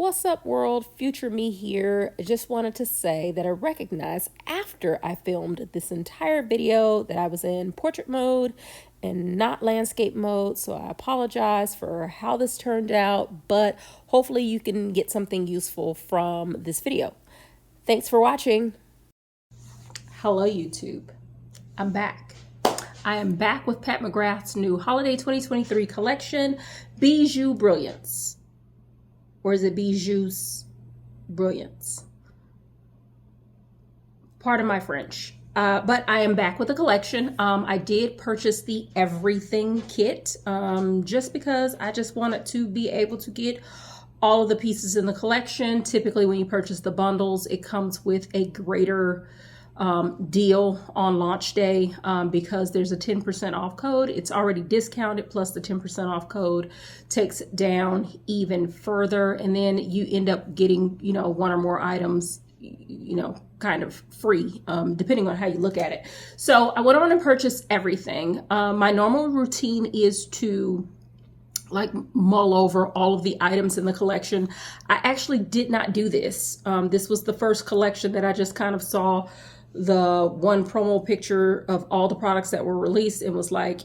What's up, world? Future me here. I just wanted to say that I recognized after I filmed this entire video that I was in portrait mode and not landscape mode. So I apologize for how this turned out, but hopefully you can get something useful from this video. Thanks for watching. Hello, YouTube. I'm back. I am back with Pat McGrath's new Holiday 2023 collection, Bijoux Brilliance. Or is it Bijoux Brilliance? Pardon my French. But I am back with the collection. I did purchase the everything kit just because I just wanted to be able to get all of the pieces in the collection. Typically when you purchase the bundles, it comes with a greater deal on launch day because there's a 10% off code. It's already discounted, plus the 10% off code takes it down even further, and then you end up getting, one or more items, kind of free, depending on how you look at it. So I went on and purchased everything. My normal routine is to mull over all of the items in the collection. I actually did not do this. This was the first collection that I just kind of saw the one promo picture of all the products that were released and was like,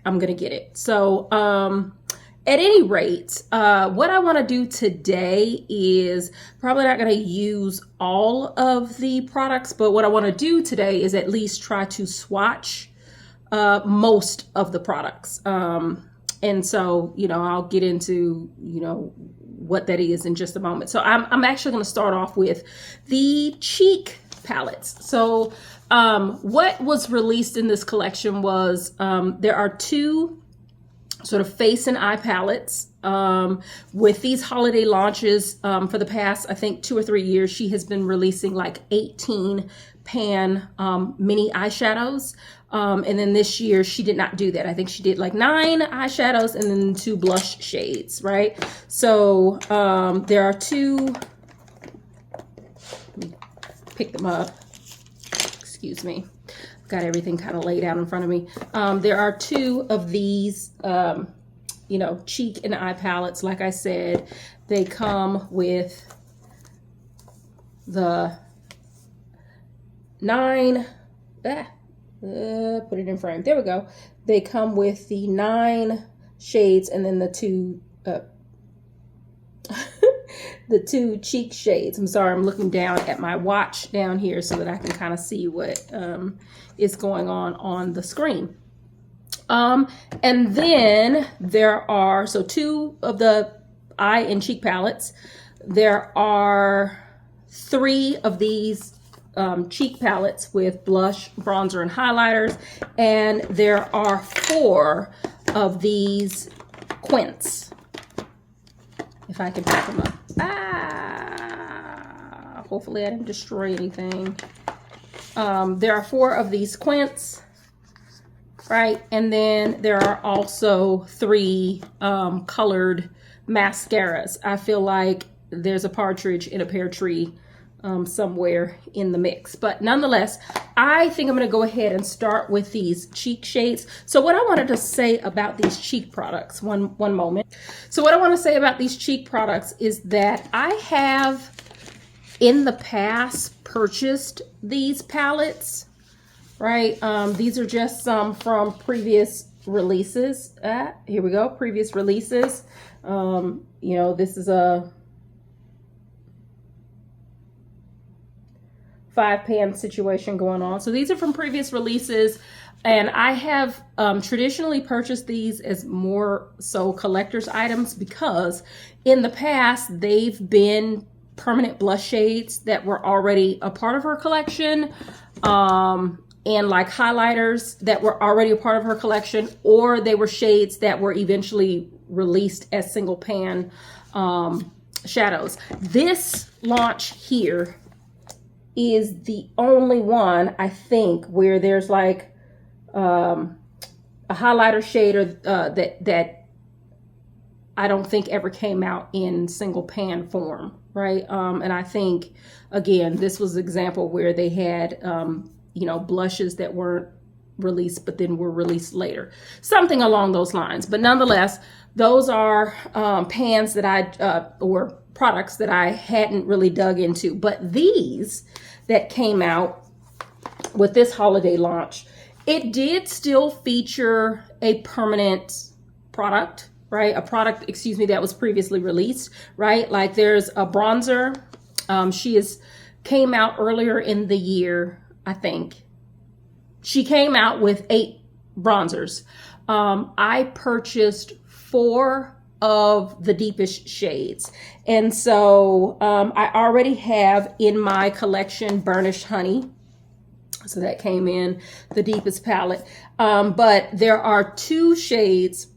I'm gonna get it. So at any rate, what I want to do today is probably not going to use all of the products, but what I want to do today is at least try to swatch most of the products. And so, I'll get into, what that is in just a moment. So I'm actually going to start off with the cheek palettes. So what was released in this collection was there are two sort of face and eye palettes. With these holiday launches for the past, I think 2 or 3 years, she has been releasing like 18 pan mini eyeshadows. And then this year she did not do that. I think she did like 9 eyeshadows and then 2 blush shades, right? So there are 2, let me pick them up, excuse me. Got everything kind of laid out in front of me. There are 2 of these, cheek and eye palettes. Like I said, they come with the 9, put it in frame. There we go. They come with the 9 shades and then the 2, the 2 cheek shades. I'm sorry, I'm looking down at my watch down here so that I can kind of see what is going on the screen. And then there are, so 2 of the eye and cheek palettes. There are 3 of these cheek palettes with blush, bronzer, and highlighters. And there are 4 of these quints. If I can pick them up. Hopefully I didn't destroy anything. There are 4 of these quints, right? And then there are also 3 colored mascaras. I feel like there's a partridge in a pear tree somewhere in the mix. But nonetheless, I think I'm going to go ahead and start with these cheek shades. So what I wanted to say about these cheek products, one moment. So what I want to say about these cheek products is that I have in the past purchased these palettes, right? These are just some from previous releases. Here we go, previous releases. This is a 5-pan situation going on. So these are from previous releases, and I have traditionally purchased these as more so collector's items because in the past they've been permanent blush shades that were already a part of her collection, and like highlighters that were already a part of her collection, or they were shades that were eventually released as single pan shadows. This launch here is the only one, I think, where there's like a highlighter shade or that I don't think ever came out in single pan form, right? And I think, again, this was an example where they had, blushes that weren't released but then were released later. Something along those lines. But nonetheless, those are pans that or products that I hadn't really dug into. But these that came out with this holiday launch, it did still feature a permanent product, right? A product, excuse me, that was previously released, right? Like there's a bronzer. Came out earlier in the year, I think. She came out with 8 bronzers. I purchased 4 of the deepest shades. And so I already have in my collection Burnished Honey. So that came in the deepest palette. But there are 2 shades,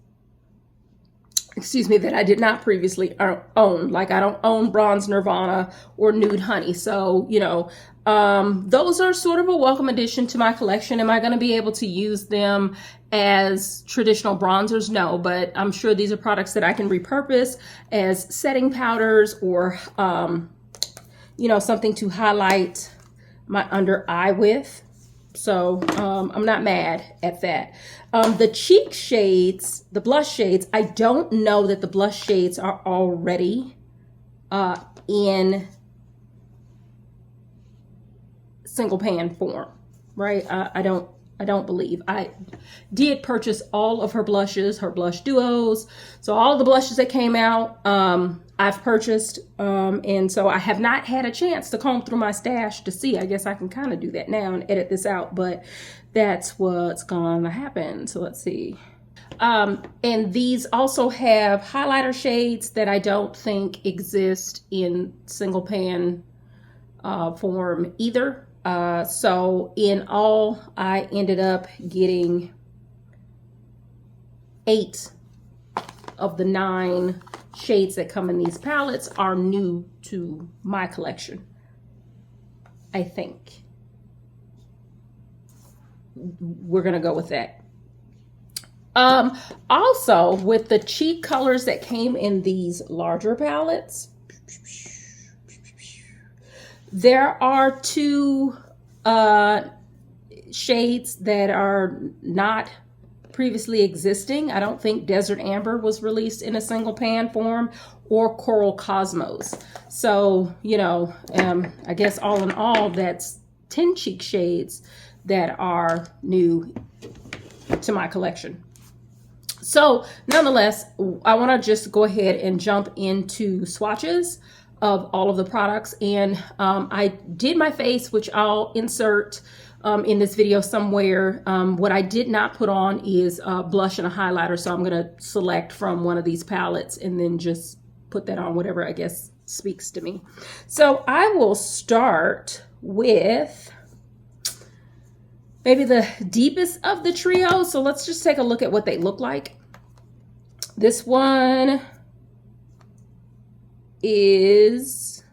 excuse me, that I did not previously own. Like I don't own Bronze Nirvana or Nude Honey. So, you know, those are sort of a welcome addition to my collection. Am I going to be able to use them as traditional bronzers? No, but I'm sure these are products that I can repurpose as setting powders or, you know, something to highlight my under eye with. So I'm not mad at that. The cheek shades, the blush shades, I don't know that the blush shades are already in single pan form, right? I don't believe. I did purchase all of her blushes, her blush duos. So all the blushes that came out, I've purchased. And so I have not had a chance to comb through my stash to see. I guess I can kind of do that now and edit this out, but that's what's gonna happen. So let's see. And these also have highlighter shades that I don't think exist in single pan form either. So in all, I ended up getting 8 of the 9 shades that come in these palettes are new to my collection, I think. We're gonna go with that. Also, with the cheek colors that came in these larger palettes, there are 2 shades that are not previously existing. I don't think Desert Amber was released in a single pan form, or Coral Cosmos. So, you know, I guess all in all, that's 10 cheek shades that are new to my collection. So nonetheless, I want to just go ahead and jump into swatches of all of the products. And I did my face, which I'll insert in this video somewhere. What I did not put on is blush and a highlighter. So I'm going to select from one of these palettes and then just put that on, whatever I guess speaks to me. So I will start with maybe the deepest of the trio. So let's just take a look at what they look like. This one is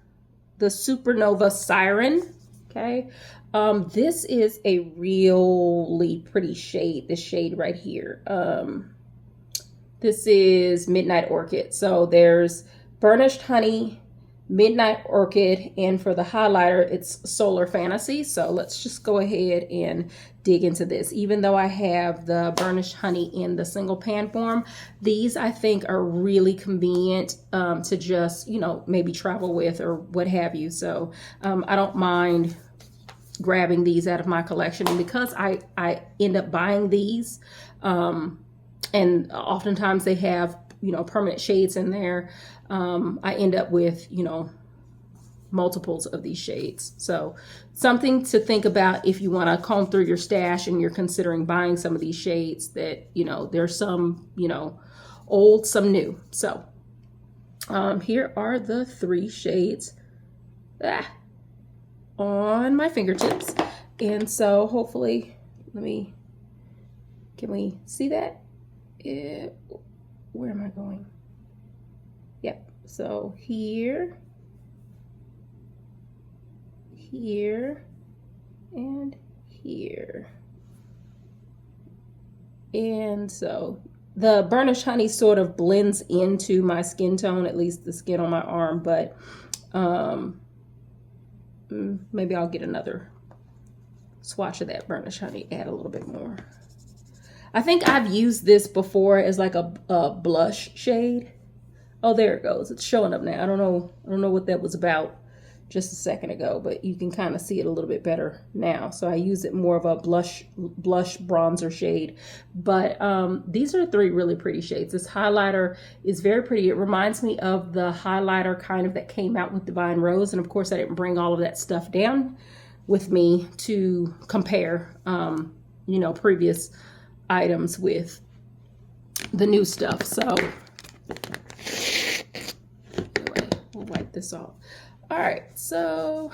the Supernova Siren. Okay. This is a really pretty shade, this shade right here. This is Midnight Orchid. So there's Burnished Honey, Midnight Orchid, and for the highlighter, it's Solar Fantasy. So let's just go ahead and dig into this. Even though I have the Burnished Honey in the single pan form, these I think are really convenient to just, you know, maybe travel with or what have you. So I don't mind grabbing these out of my collection. And because I end up buying these, and oftentimes they have, you know, permanent shades in there, I end up with, you know, multiples of these shades. So something to think about if you want to comb through your stash and you're considering buying some of these shades, that, you know, there's some, you know, old, some new. So here are the 3 shades on my fingertips. And so hopefully, can we see that? Where am I going? Yep. So here, and here. And so the Burnished Honey sort of blends into my skin tone, at least the skin on my arm, but maybe I'll get another swatch of that Burnished Honey, add a little bit more. I think I've used this before as like a blush shade. Oh, there it goes. It's showing up now. I don't know what that was about just a second ago, but you can kind of see it a little bit better now. So I use it more of a blush bronzer shade. But these are 3 really pretty shades. This highlighter is very pretty. It reminds me of the highlighter kind of that came out with Divine Rose. And of course, I didn't bring all of that stuff down with me to compare, you know, previous items with the new stuff. So anyway, we'll wipe this off. All right, so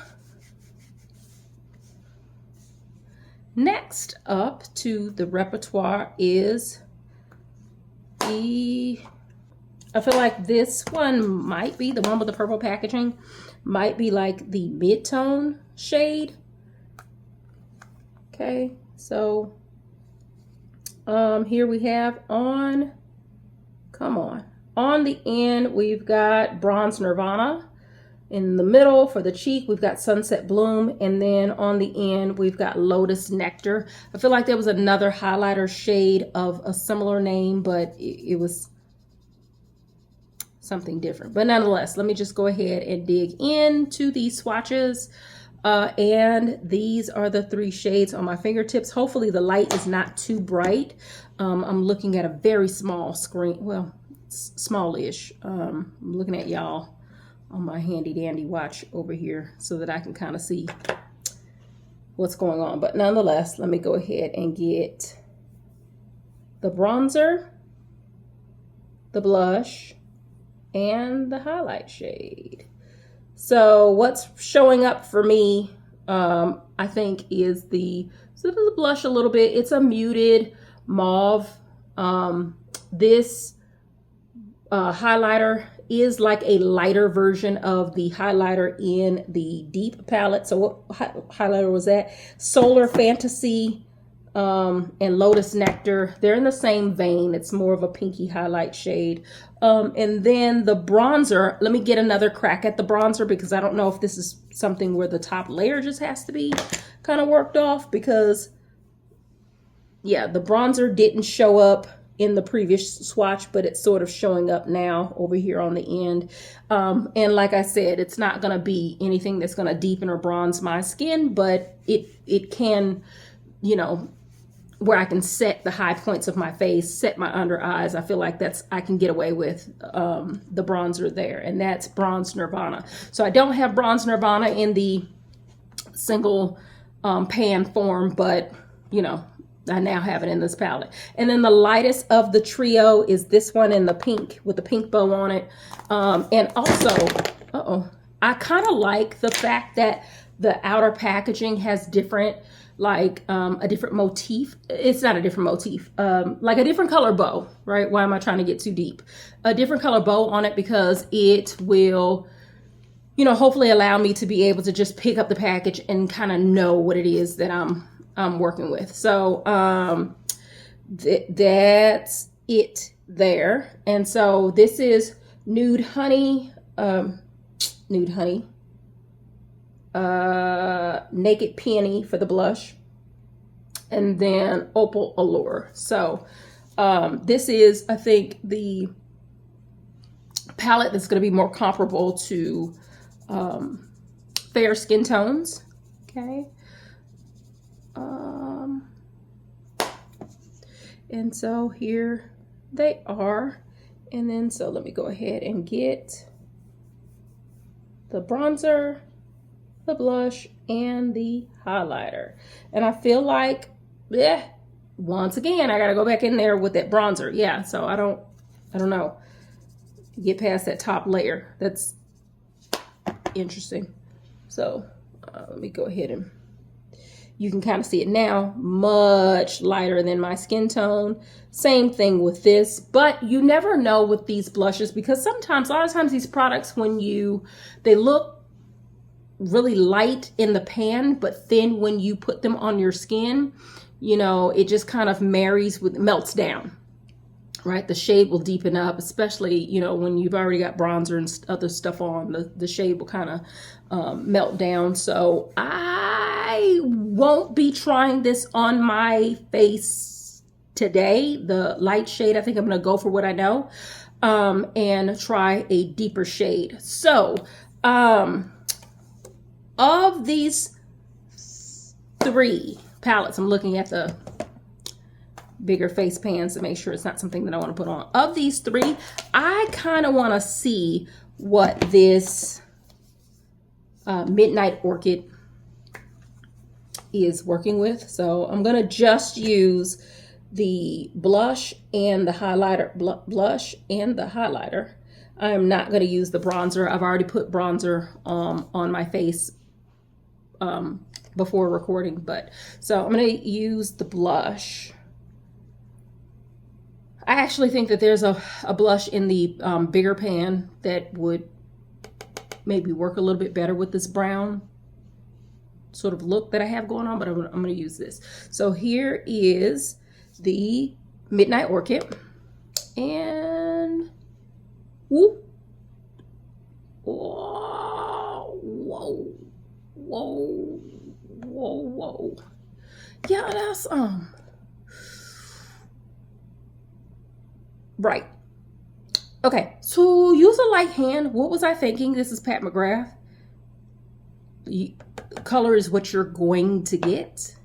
next up to the repertoire is I feel like this one might be, the one with the purple packaging, might be like the mid-tone shade. Okay, so here we have on the end, we've got Bronze Nirvana. In the middle for the cheek, we've got Sunset Bloom. And then on the end, we've got Lotus Nectar. I feel like there was another highlighter shade of a similar name, but it was something different. But nonetheless, let me just go ahead and dig into these swatches. And these are the 3 shades on my fingertips. Hopefully the light is not too bright. I'm looking at a very small screen. Well, smallish. I'm looking at y'all on my handy dandy watch over here so that I can kind of see what's going on. But nonetheless, let me go ahead and get the bronzer, the blush, and the highlight shade. So what's showing up for me, I think, is the blush a little bit. It's a muted mauve. This highlighter is like a lighter version of the highlighter in the Deep palette. So what highlighter was that? Solar Fantasy and Lotus Nectar. They're in the same vein. It's more of a pinky highlight shade. And then the bronzer, let me get another crack at the bronzer because I don't know if this is something where the top layer just has to be kind of worked off, because yeah, the bronzer didn't show up in the previous swatch, but it's sort of showing up now over here on the end. And like I said, it's not going to be anything that's going to deepen or bronze my skin, but it can, you know, where I can set the high points of my face, set my under eyes. I feel like I can get away with the bronzer there, and that's Bronze Nirvana. So I don't have Bronze Nirvana in the single pan form, but you know, I now have it in this palette. And then the lightest of the trio is this one in the pink with the pink bow on it. And also, I kind of like the fact that the outer packaging has different, like a different motif. It's not a different motif, like a different color bow, right? Why am I trying to get too deep? A different color bow on it because it will, you know, hopefully allow me to be able to just pick up the package and kind of know what it is that I'm working with. So that's it there. And so this is Nude Honey, Naked Peony for the blush, and then Opal Allure. So this is, I think, the palette that's going to be more comparable to fair skin tones. Okay. And so here they are. And then, so let me go ahead and get the bronzer, the blush, and the highlighter. And I feel like, once again, I got to go back in there with that bronzer. Yeah, so I don't know. Get past that top layer. That's interesting. So let me go ahead and, you can kind of see it now, much lighter than my skin tone. Same thing with this, but you never know with these blushes, because sometimes, a lot of times these products, when they look really light in the pan, but then when you put them on your skin, you know, it just kind of melts down, right? The shade will deepen up, especially, you know, when you've already got bronzer and other stuff on, the shade will kind of melt down. So I won't be trying this on my face today. The light shade, I think I'm going to go for what I know. and try a deeper shade. So of these 3 palettes, I'm looking at the bigger face pans to make sure it's not something that I want to put on. Of these 3, I kind of want to see what this Midnight Orchid is working with. So I'm going to just use the blush and the highlighter. I am not going to use the bronzer. I've already put bronzer on my face before recording, but so I'm going to use the blush. I actually think that there's a blush in the bigger pan that would maybe work a little bit better with this brown sort of look that I have going on, but I'm going to use this. So here is the Midnight Orchid, and whoop, whoa, whoa, whoa, whoa, whoa. Yeah, that's right. Okay, so use a light hand. What was I thinking? This is Pat McGrath. Color is what you're going to get.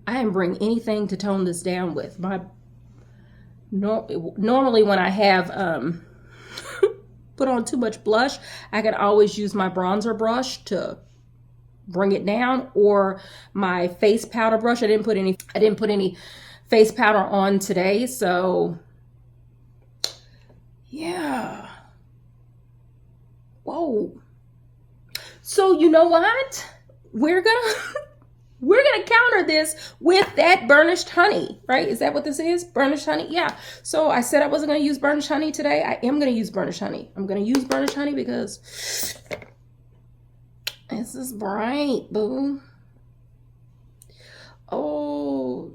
I didn't bring anything to tone this down with. Normally when I have put on too much blush, I can always use my bronzer brush to bring it down, or my face powder brush. I didn't put any face powder on today, so yeah. Whoa. So you know what? We're gonna counter this with that burnished honey, right? Is that what this is? Burnished honey? Yeah. So I said I wasn't gonna use burnished honey today. I am gonna use burnished honey. I'm gonna use burnished honey because this is bright, boo. Oh,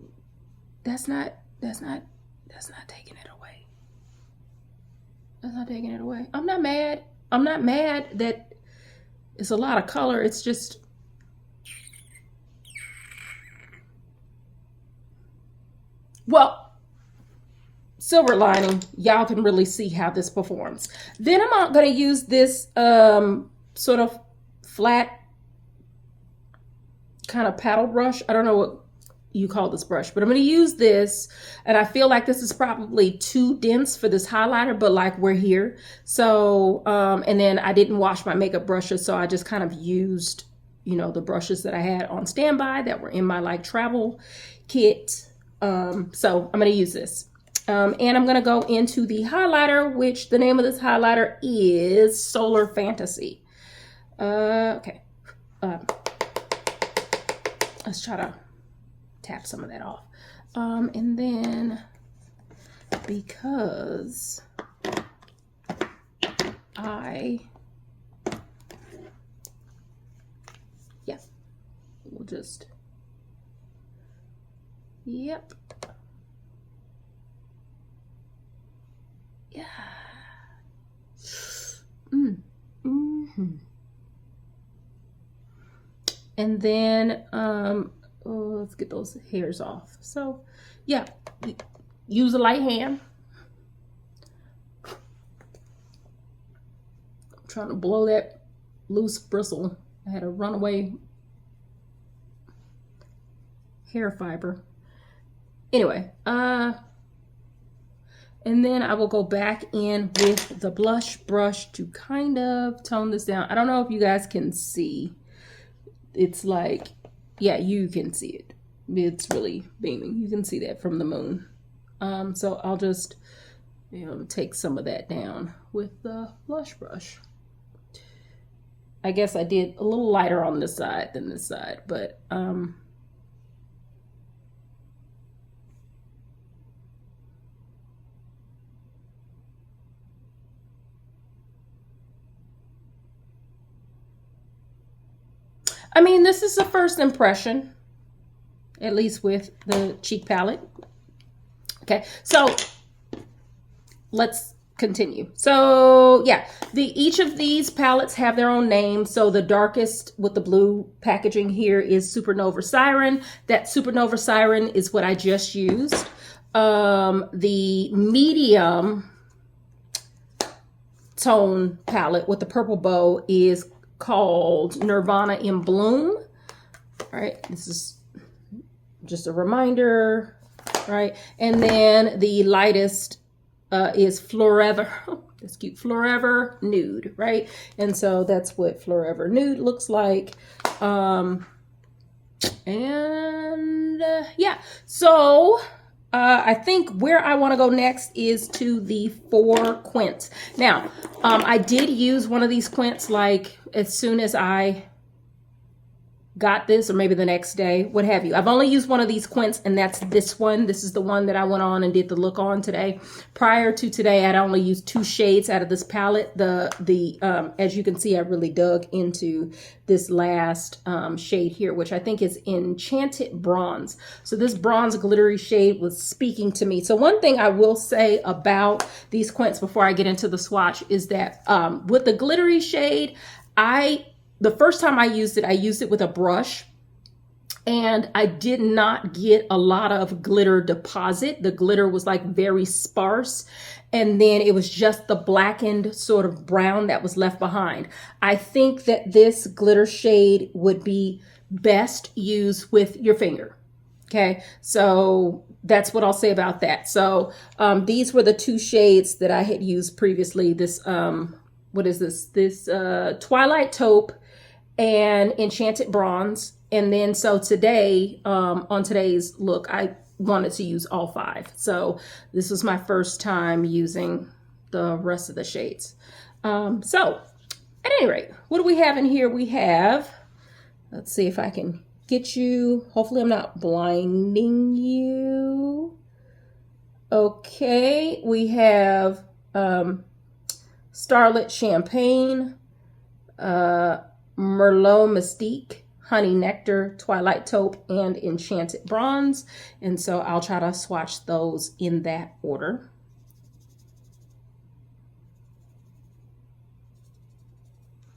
that's not taking it away. That's not taking it away. I'm not mad. I'm not mad that it's a lot of color. It's just, well, silver lining, y'all can really see how this performs. Then I'm going to use this sort of flat kind of paddle brush. I don't know what you call this brush, but I'm going to use this, and I feel like this is probably too dense for this highlighter, but like we're here. So and then I didn't wash my makeup brushes, so I just kind of used, you know, the brushes that I had on standby that were in my like travel kit. So I'm going to use this, and I'm going to go into the highlighter, which the name of this highlighter is Solar Fantasy. Okay, let's try to tap some of that off. And then because we'll just, yep. Yeah. And then, let's get those hairs off. So yeah, use a light hand. I'm trying to blow that loose bristle. I had a runaway hair fiber. Anyway, and then I will go back in with the blush brush to kind of tone this down. I don't know if you guys can see. It's like, yeah, you can see it. It's really beaming. You can see that from the moon. So I'll just, you know, take some of that down with the blush brush. I guess I did a little lighter on this side than this side, but I mean, this is the first impression, at least with the cheek palette. Okay, so let's continue. So yeah, each of these palettes have their own name. So the darkest with the blue packaging here is Supernova Siren. That Supernova Siren is what I just used. The medium tone palette with the purple bow is called Nirvana in Bloom. All right, this is just a reminder, right? And then the lightest is Forever. That's cute. Forever Nude, right? And so that's what Forever Nude looks like. Yeah, so I think where I want to go next is to the 4 quints. Now, I did use one of these quints like as soon as I got this, or maybe the next day, what have you. I've only used one of these quints, and that's this one. This is the one that I went on and did the look on today. Prior to today, I'd only used 2 shades out of this palette. As you can see, I really dug into this last shade here, which I think is Enchanted Bronze. So this bronze glittery shade was speaking to me. So one thing I will say about these quints before I get into the swatch is that with the glittery shade, the first time I used it with a brush, and I did not get a lot of glitter deposit. The glitter was like very sparse, and then it was just the blackened sort of brown that was left behind. I think that this glitter shade would be best used with your finger. Okay, so that's what I'll say about that. So these were the 2 shades that I had used previously. This, what is this? This Twilight Taupe and Enchanted Bronze. And then so today, on today's look, I wanted to use all 5. So this was my first time using the rest of the shades. So at any rate, what do we have in here? We have, let's see if I can get you, hopefully I'm not blinding you. Okay, we have Starlit Champagne, Merlot Mystique, Honey Nectar, Twilight Taupe, and Enchanted Bronze. And so I'll try to swatch those in that order.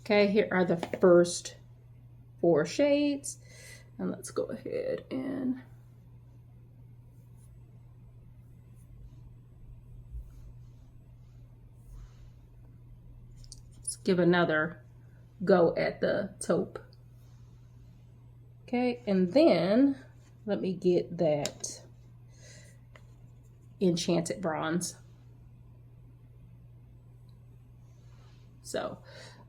Okay, here are the first 4 shades. And let's go ahead and let's give another go at the taupe. Okay, and then let me get that Enchanted Bronze. So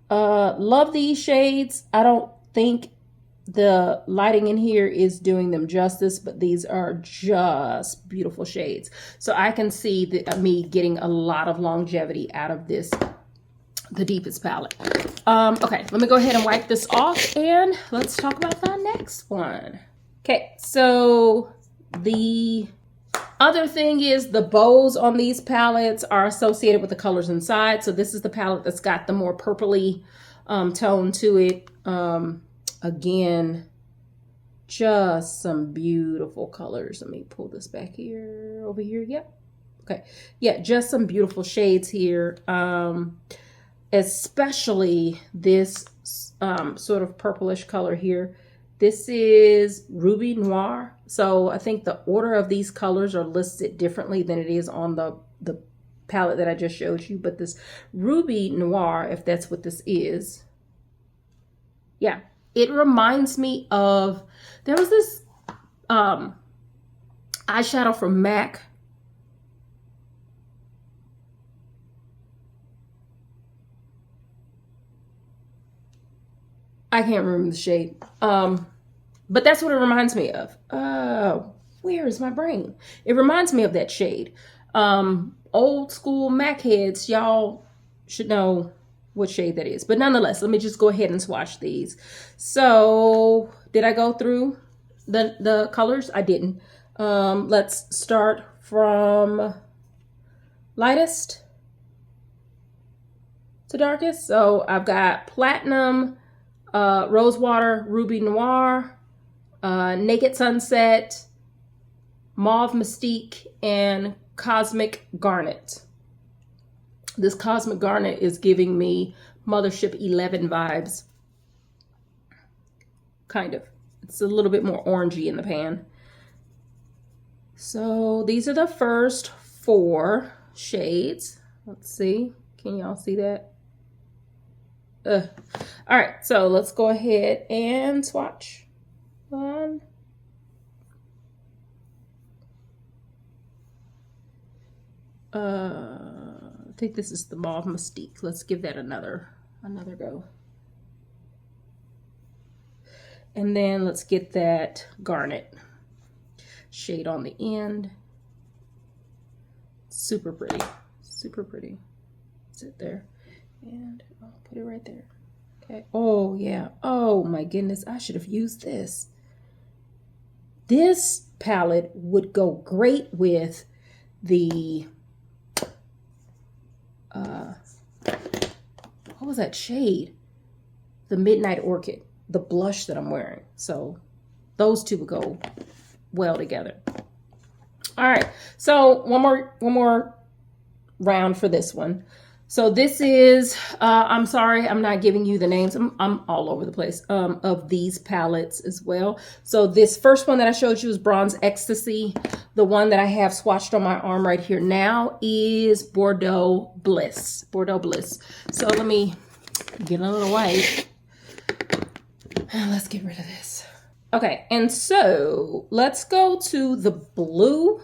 love these shades. I don't think the lighting in here is doing them justice, but these are just beautiful shades. So I can see me getting a lot of longevity out of this, the deepest palette. Okay, let me go ahead and wipe this off and let's talk about the next one. Okay, so the other thing is the bows on these palettes are associated with the colors inside. So this is the palette that's got the more purpley tone to it. Again, just some beautiful colors. Let me pull this back here, over here. Yep. Okay. Yeah, just some beautiful shades here. Especially this sort of purplish color here. This is Ruby Noir. So I think the order of these colors are listed differently than it is on the palette that I just showed you. But this Ruby Noir, if that's what this is, yeah, it reminds me of, there was this eyeshadow from MAC. I can't remember the shade. But that's what it reminds me of. Where is my brain? It reminds me of that shade. Old school MAC heads, y'all should know what shade that is. But nonetheless, let me just go ahead and swatch these. So did I go through the colors? I didn't. Let's start from lightest to darkest. So I've got Platinum, Rosewater, Ruby Noir, Naked Sunset, Mauve Mystique, and Cosmic Garnet. This Cosmic Garnet is giving me Mothership 11 vibes. Kind of. It's a little bit more orangey in the pan. So these are the first 4 shades. Let's see. Can y'all see that? All right, so let's go ahead and swatch. One. I think this is the Mauve Mystique. Let's give that another go. And then let's get that Garnet shade on the end. Super pretty, super pretty. Sit there, and I'll put it right there. Okay. Oh yeah. Oh my goodness, I should have used this. This palette would go great with the what was that shade? The Midnight Orchid, the blush that I'm wearing. So those two would go well together. All right, so one more round for this one. So this is, I'm sorry, I'm not giving you the names. I'm all over the place of these palettes as well. So this first one that I showed you is Bronze Ecstasy. The one that I have swatched on my arm right here now is Bordeaux Bliss. Bordeaux Bliss. So let me get a little white. And let's get rid of this. Okay, and so let's go to the blue,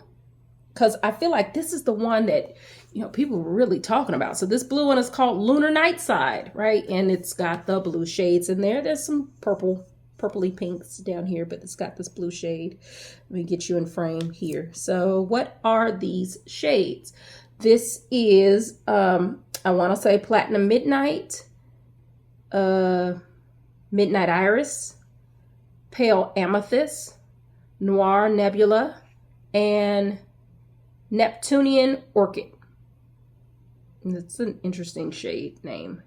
because I feel like this is the one that, you know, people were really talking about. So this blue one is called Lunar Nightside, right? And it's got the blue shades in there. There's some purpley pinks down here, but it's got this blue shade. Let me get you in frame here. So what are these shades? This is, I want to say Platinum Midnight, Midnight Iris, Pale Amethyst, Noir Nebula, and Neptunian Orchid. That's an interesting shade name.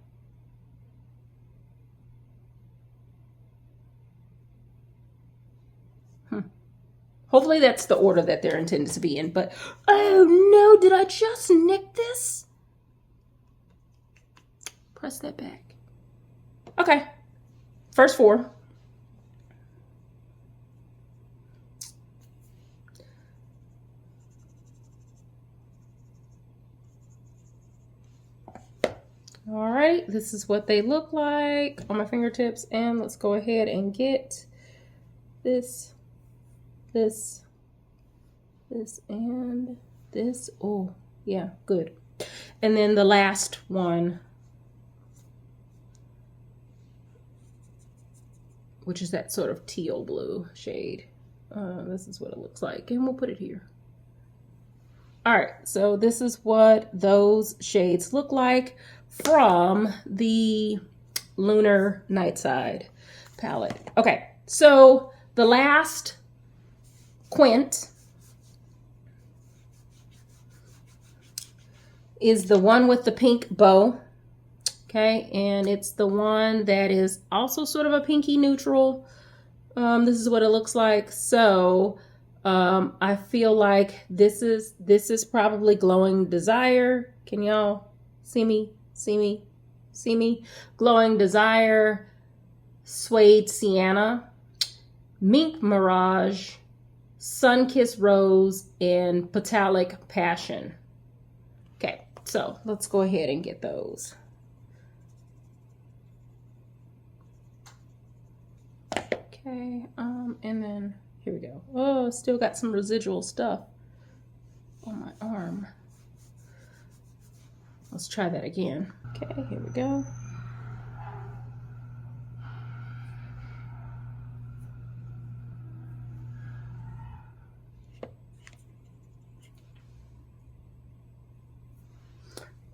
Hopefully that's the order that they're intended to be in, but oh no, did I just nick this? Press that back. Okay, first 4. All right, this is what they look like on my fingertips, and let's go ahead and get this, and this. Oh, yeah, good. And then the last one, which is that sort of teal blue shade. This is what it looks like, and we'll put it here. All right, so this is what those shades look like from the Lunar Nightside palette. Okay, so the last quint is the one with the pink bow. Okay, and it's the one that is also sort of a pinky neutral. This is what it looks like. So I feel like this is probably Glowing Desire. Can y'all see me? See me? See me? Glowing Desire, Suede Sienna, Mink Mirage, Sunkissed Rose, and Petalic Passion. Okay, so let's go ahead and get those. Okay, and then here we go. Oh, still got some residual stuff on my arm. Let's try that again. Okay, here we go.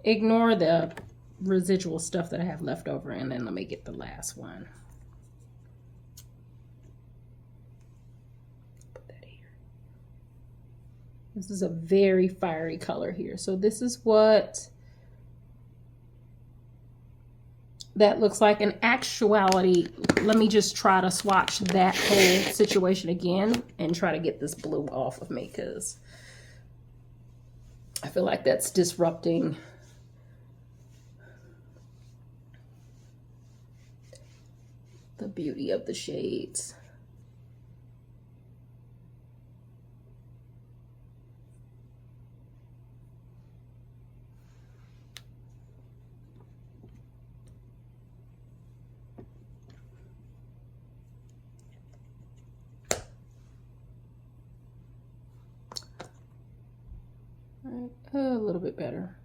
Ignore the residual stuff that I have left over, and then let me get the last one. Put that here. This is a very fiery color here. So this is what that looks like. In actuality, let me just try to swatch that whole situation again and try to get this blue off of me, because I feel like that's disrupting the beauty of the shades. bit better.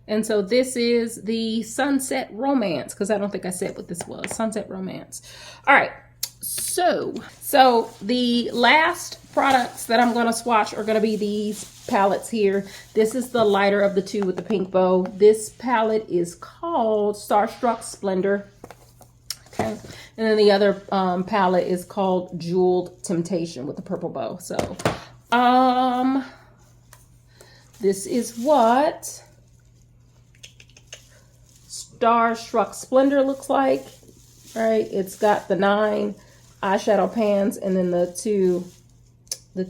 And so this is the Sunset Romance, because I don't think I said what this was. Sunset Romance. All right. So the last products that I'm going to swatch are going to be these palettes here. This is the lighter of the two with the pink bow. This palette is called Starstruck Splendor. Okay. And then the other palette is called Jeweled Temptation with the purple bow. So this is what Starstruck Splendor looks like. All right, it's got the 9 eyeshadow pans and then the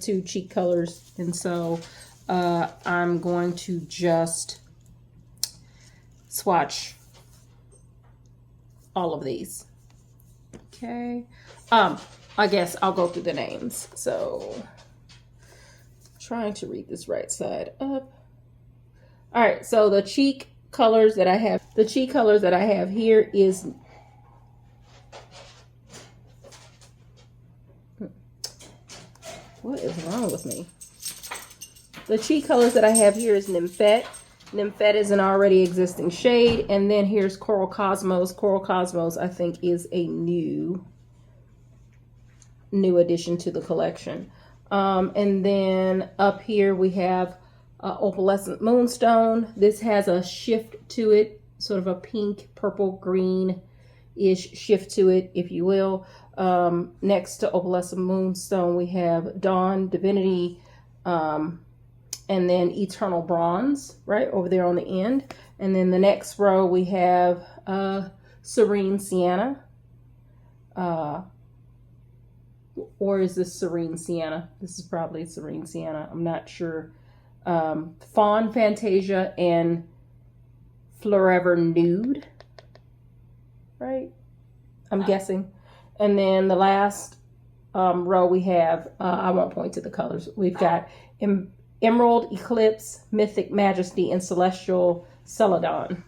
two cheek colors. And so I'm going to just swatch all of these. Okay. I guess I'll go through the names. So trying to read this right side up. All right, so the cheek colors that I have here is what is wrong with me? The cheek colors that I have here is Nymphette. Nymphette is an already existing shade. And then here's Coral Cosmos. Coral Cosmos, I think, is a new addition to the collection. And then up here we have Opalescent Moonstone. This has a shift to it, sort of a pink, purple, green-ish shift to it, if you will. Next to Opalescent Moonstone, we have Dawn, Divinity, and then Eternal Bronze, right over there on the end. And then the next row, we have Serene Sienna. Or is this Serene Sienna? This is probably Serene Sienna. I'm not sure. Fawn Fantasia and Forever Nude, right? I'm guessing. And then the last row we have, I won't point to the colors. We've got Emerald Eclipse, Mythic Majesty, and Celestial Celadon.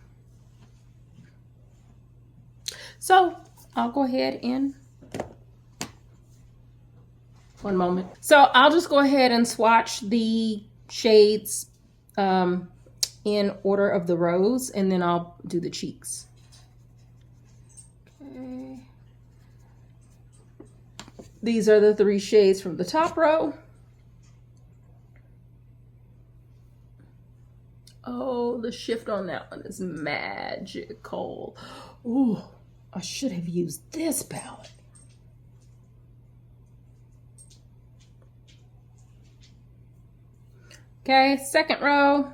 So I'll go ahead and one moment. So I'll just go ahead and swatch the shades in order of the rows, and then I'll do the cheeks. Okay. These are the 3 shades from the top row. Oh, the shift on that one is magical. Ooh, I should have used this palette. Okay, second row.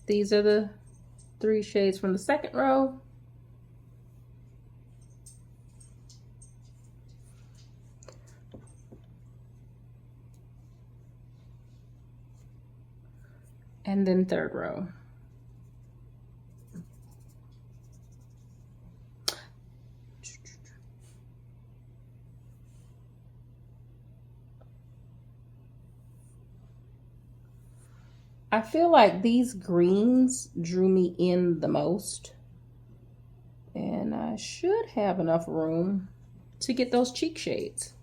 These are the 3 shades from the second row. And then third row. I feel like these greens drew me in the most, and I should have enough room to get those cheek shades.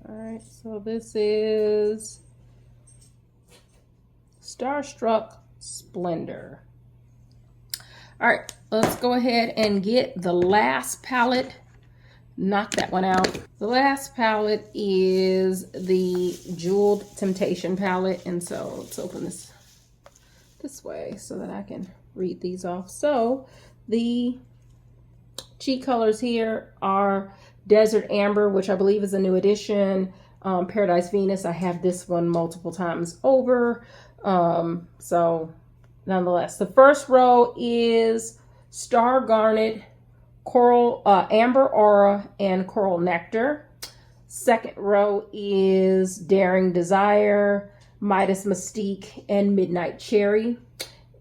All right, so this is Starstruck Splendor. All right, let's go ahead and get the last palette. Knock that one out. The last palette is the Jeweled Temptation palette. And so let's open this way so that I can read these off. So the cheek colors here are Desert Amber, which I believe is a new addition. Paradise Venus, I have this one multiple times over. So nonetheless, the first row is Star Garnet, Coral, Amber Aura, and Coral Nectar. Second row is Daring Desire, Midas Mystique, and Midnight Cherry.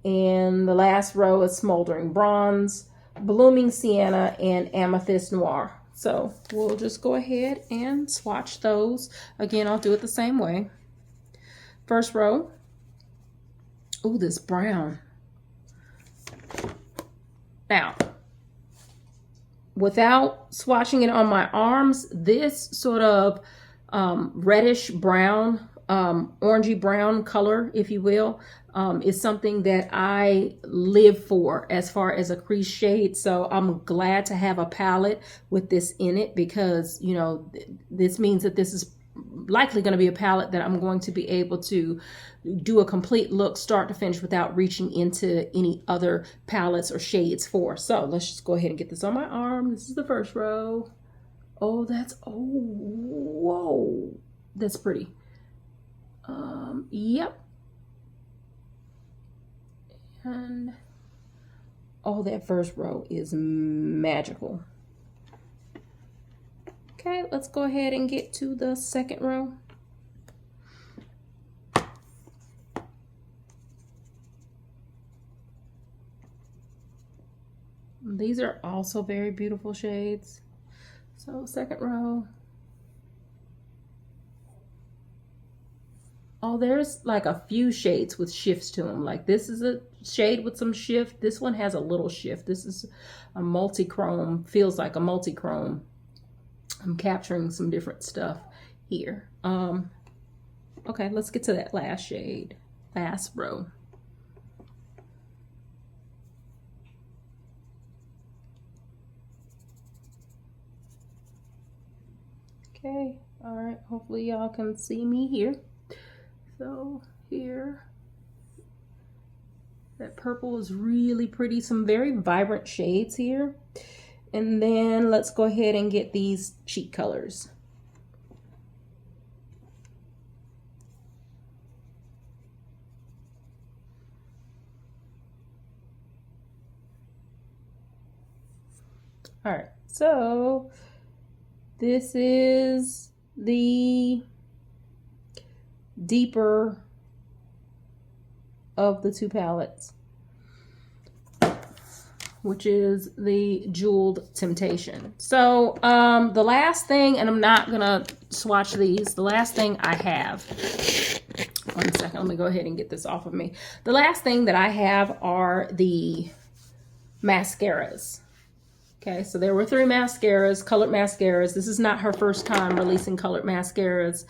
And the last row is Smoldering Bronze, Blooming Sienna, and Amethyst Noir. So we'll just go ahead and swatch those. Again, I'll do it the same way. First row. Oh, this brown. Now, without swatching it on my arms, this sort of reddish brown, orangey brown color, if you will, is something that I live for as far as a crease shade. So I'm glad to have a palette with this in it, because, you know, this means that this is likely going to be a palette that I'm going to be able to do a complete look start to finish without reaching into any other palettes or shades for. So let's just go ahead and get this on my arm. This is the first row. Oh, whoa, that's pretty. Yep. And oh, that first row is magical. Okay, let's go ahead and get to the second row. These are also very beautiful shades. So second row. Oh, there's like a few shades with shifts to them. Like this is a shade with some shift. This one has a little shift. This is a multi-chrome, feels like a multi-chrome. I'm capturing some different stuff here. Okay, let's get to that last shade, last row. Okay, all right, hopefully y'all can see me here. So here, that purple is really pretty, some very vibrant shades here. And then let's go ahead and get these cheek colors. All right, so this is the deeper of the two palettes, which is the Jeweled Temptation. So the last thing, and I'm not gonna swatch these, the last thing I have, one second, let me go ahead and get this off of me. The last thing that I have are the mascaras. Okay, so there were 3 mascaras, colored mascaras. This is not her first time releasing colored mascaras.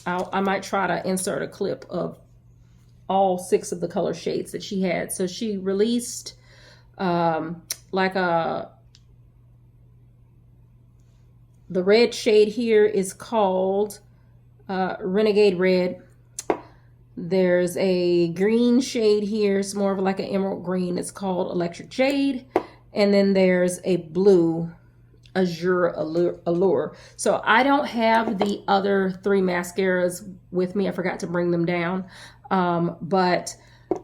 I might try to insert a clip of all 6 of the color shades that she had. So she released like the red shade here is called Renegade Red. There's a green shade here. It's more of like an emerald green. It's called Electric Jade. And then there's a blue, Azure Allure. So I don't have the other 3 mascaras with me. I forgot to bring them down. But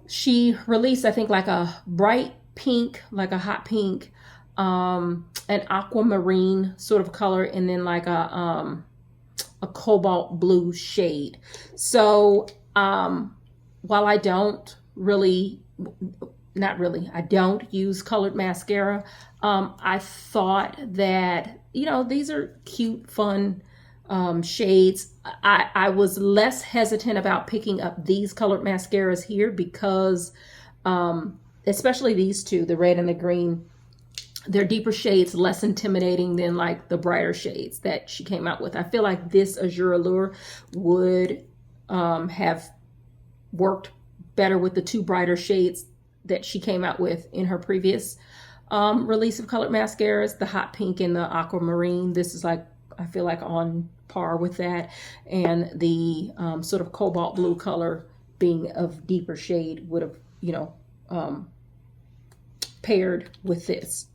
she released, I think, like a bright pink, like a hot pink, an aquamarine sort of color, and then like a cobalt blue shade. So while I don't really, I don't use colored mascara, I thought that, you know, these are cute, fun shades. I was less hesitant about picking up these colored mascaras here because especially these 2, the red and the green, they're deeper shades, less intimidating than like the brighter shades that she came out with. I feel like this Azure Allure would have worked better with the 2 brighter shades that she came out with in her previous release of colored mascaras, the hot pink and the aquamarine. This is like, I feel like on par with that. And the sort of cobalt blue color being of deeper shade would have, you know, paired with this.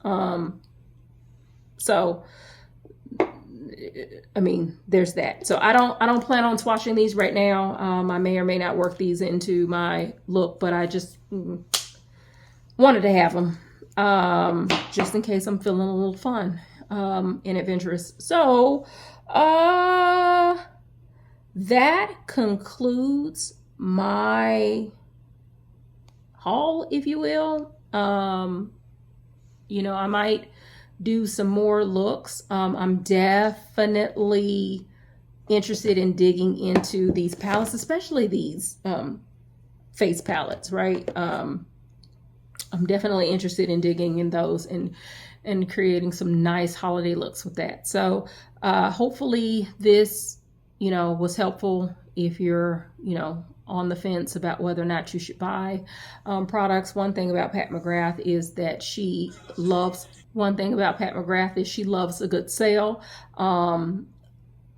So I mean, there's that. So I don't plan on swatching these right now. I may or may not work these into my look, but I just wanted to have them just in case I'm feeling a little fun and adventurous. So that concludes my haul, if you will. You know, I might do some more looks. I'm definitely interested in digging into these palettes, especially these face palettes, right? I'm definitely interested in digging in those and creating some nice holiday looks with that. So hopefully this, was helpful if you're, on the fence about whether or not you should buy products. One thing about Pat McGrath is that she loves a good sale.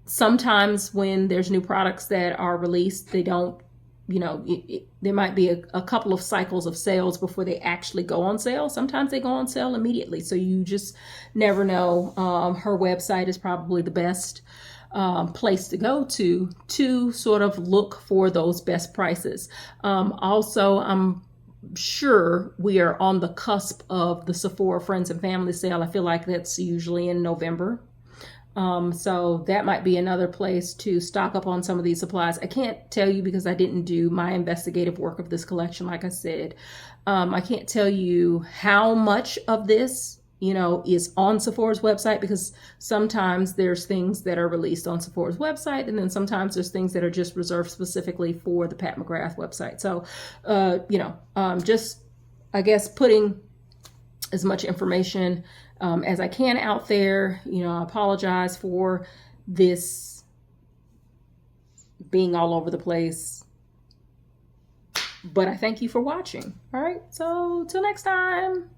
Sometimes when there's new products that are released, they don't, there might be a couple of cycles of sales before they actually go on sale. Sometimes they go on sale immediately. So you just never know. Her website is probably the best place to go to sort of look for those best prices. Also, I'm sure we are on the cusp of the Sephora Friends and Family sale. I feel like that's usually in November. So that might be another place to stock up on some of these supplies. I can't tell you because I didn't do my investigative work of this collection. Like I said, I can't tell you how much of this, is on Sephora's website, because sometimes there's things that are released on Sephora's website, and then sometimes there's things that are just reserved specifically for the Pat McGrath website. So, just, I guess, putting as much information as I can out there. I apologize for this being all over the place, but I thank you for watching. All right, so till next time.